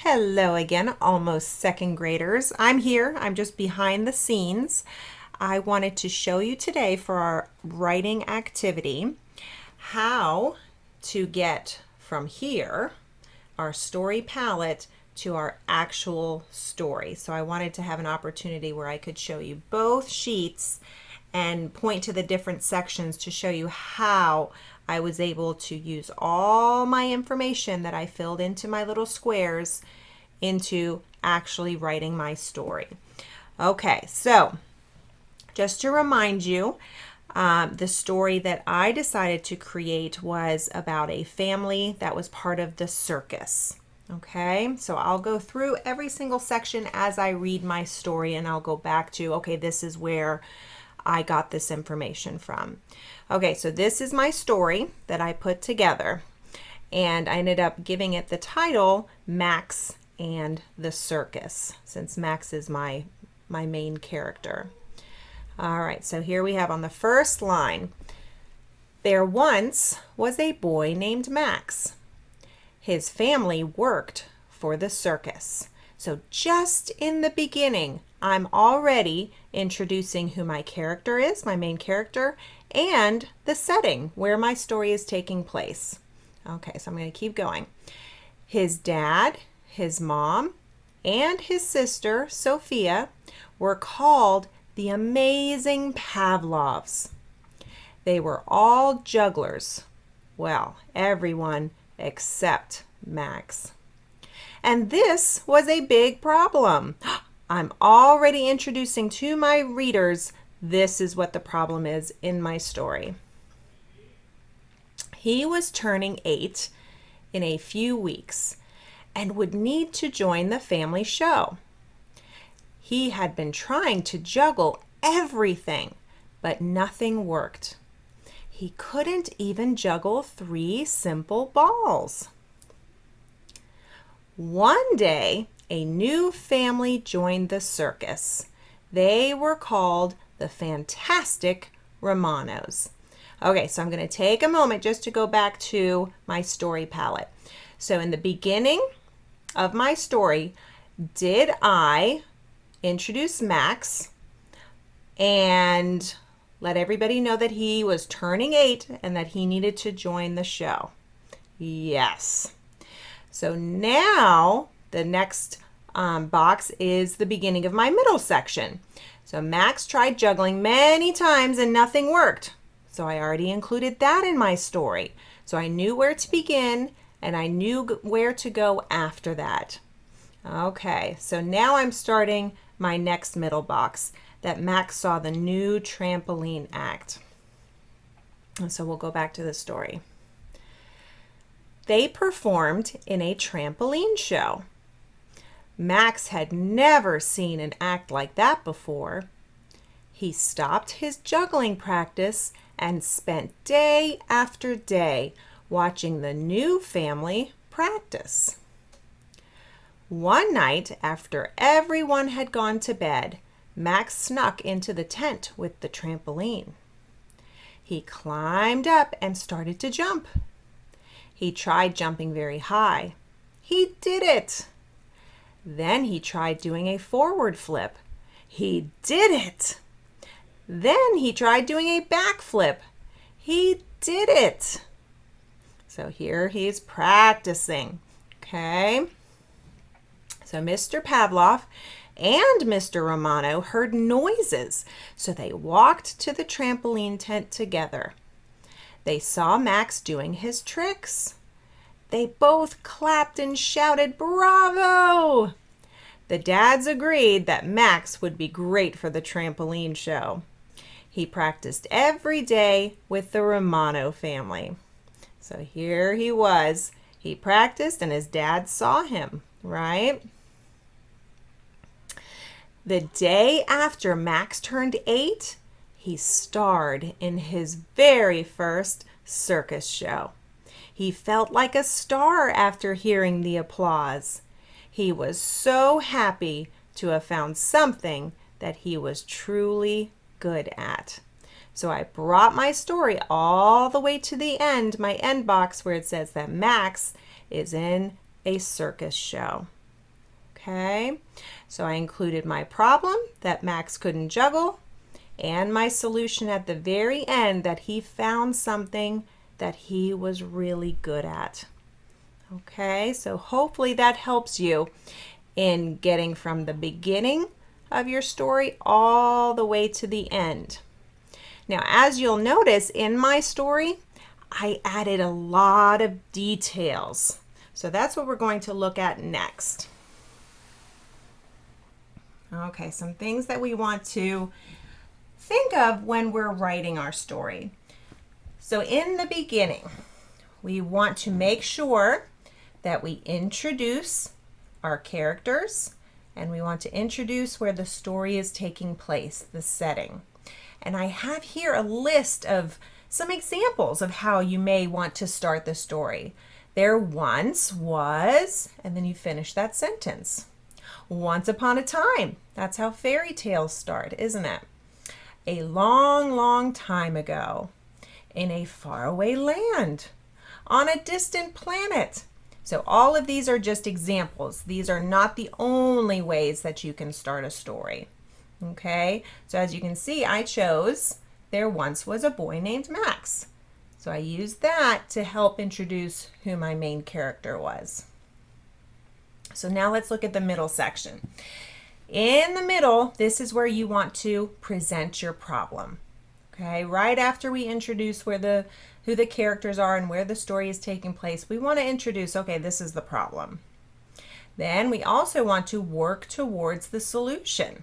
Hello again, almost second graders. I'm here, I'm just behind the scenes. I wanted to show you today for our writing activity how to get from here, our story palette, to our actual story. So I wanted to have an opportunity where I could show you both sheets and point to the different sections to show you how I was able to use all my information that I filled into my little squares into actually writing my story. Okay, so just to remind you, the story that I decided to create was about a family that was part of the circus. Okay, so I'll go through every single section as I read my story and I'll go back to, okay, this is where I got this information from. Okay, so this is my story that I put together, and I ended up giving it the title Max and the Circus, since Max is my main character. All right, so here we have on the first line, there once was a boy named Max. His family worked for the circus. So just in the beginning, I'm already introducing who my character is, my main character, and the setting where my story is taking place. Okay, so I'm going to keep going. His dad, his mom, and his sister, Sophia, were called the amazing Pavlovs. They were all jugglers. Well, everyone except Max. And this was a big problem. I'm already introducing to my readers, this is what the problem is in my story. He was turning 8 in a few weeks and would need to join the family show. He had been trying to juggle everything, but nothing worked. He couldn't even juggle 3 simple balls. One day, a new family joined the circus. They were called the Fantastic Romanos. Okay, so I'm going to take a moment just to go back to my story palette. So in the beginning of my story, did I introduce Max and let everybody know that he was turning 8 and that he needed to join the show? Yes. So now the next box is the beginning of my middle section. So Max tried juggling many times and nothing worked. So I already included that in my story. So I knew where to begin and I knew where to go after that. Okay, so now I'm starting my next middle box, that Max saw the new trampoline act. And so we'll go back to the story. They performed in a trampoline show. Max had never seen an act like that before. He stopped his juggling practice and spent day after day watching the new family practice. One night, after everyone had gone to bed, Max snuck into the tent with the trampoline. He climbed up and started to jump. He tried jumping very high. He did it. Then he tried doing a forward flip. He did it. Then he tried doing a back flip. He did it. So here he's practicing. Okay. So Mr. Pavlov and Mr. Romano heard noises, so they walked to the trampoline tent together. They saw Max doing his tricks. They both clapped and shouted, "Bravo!" The dads agreed that Max would be great for the trampoline show. He practiced every day with the Romano family. So here he was. He practiced and his dad saw him, right? The day after Max turned 8, he starred in his very first circus show. He felt like a star after hearing the applause. He was so happy to have found something that he was truly good at. So I brought my story all the way to the end, my end box, where it says that Max is in a circus show. Okay, so I included my problem that Max couldn't juggle and my solution at the very end that he found something that he was really good at. Okay, so hopefully that helps you in getting from the beginning of your story all the way to the end. Now, as you'll notice in my story, I added a lot of details. So that's what we're going to look at next. Okay, some things that we want to think of when we're writing our story. So in the beginning, we want to make sure that we introduce our characters, and we want to introduce where the story is taking place, the setting. And I have here a list of some examples of how you may want to start the story. There once was, and then you finish that sentence. Once upon a time. That's how fairy tales start, isn't it? A long, long time ago, in a faraway land, on a distant planet. So all of these are just examples. These are not the only ways that you can start a story. Okay, so as you can see, I chose there once was a boy named Max. So I used that to help introduce who my main character was. So now let's look at the middle section. In the middle, this is where you want to present your problem. Okay, right after we introduce who the characters are and where the story is taking place, we want to introduce, okay, this is the problem. Then we also want to work towards the solution.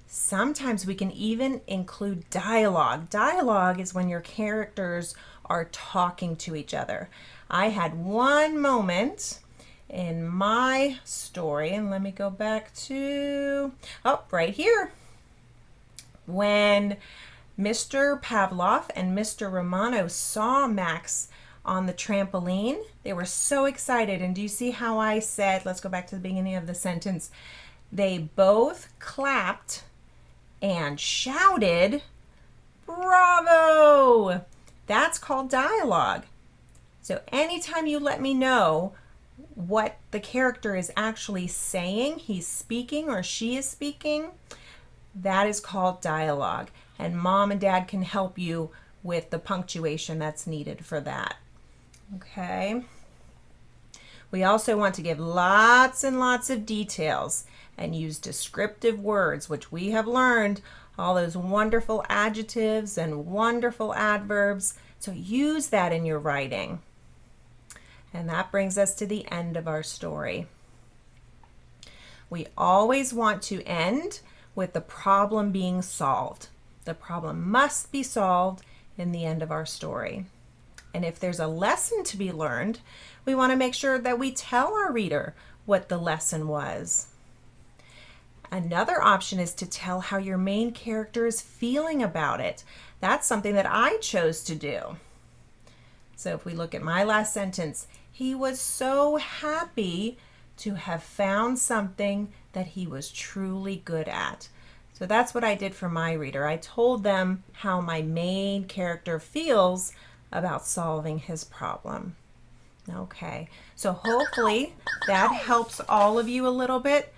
Sometimes we can even include dialogue. Dialogue is when your characters are talking to each other. I had one moment in my story, and let me go back to, right here. When Mr. Pavlov and Mr. Romano saw Max on the trampoline, they were so excited. And do you see how I said, let's go back to the beginning of the sentence, they both clapped and shouted, "Bravo!" That's called dialogue. So anytime you let me know what the character is actually saying, he's speaking or she is speaking, that is called dialogue. And mom and dad can help you with the punctuation that's needed for that. Okay. We also want to give lots and lots of details and use descriptive words, which we have learned, all those wonderful adjectives and wonderful adverbs. So use that in your writing. And that brings us to the end of our story. We always want to end with the problem being solved. The problem must be solved in the end of our story. And if there's a lesson to be learned, we want to make sure that we tell our reader what the lesson was. Another option is to tell how your main character is feeling about it. That's something that I chose to do. So if we look at my last sentence, he was so happy to have found something that he was truly good at. So that's what I did for my reader. I told them how my main character feels about solving his problem. Okay, so hopefully that helps all of you a little bit.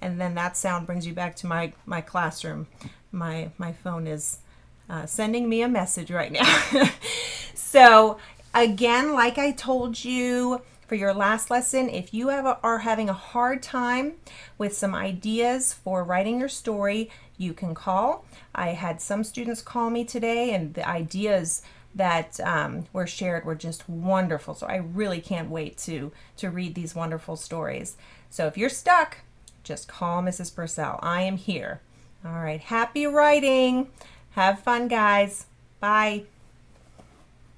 And then that sound brings you back to my classroom. My phone is sending me a message right now. So again, like I told you for your last lesson, if you are having a hard time with some ideas for writing your story, you can call. I had some students call me today, and the ideas that were shared were just wonderful. So I really can't wait to read these wonderful stories. So if you're stuck, just call Mrs. Purcell. I am here. All right, happy writing. Have fun, guys. Bye.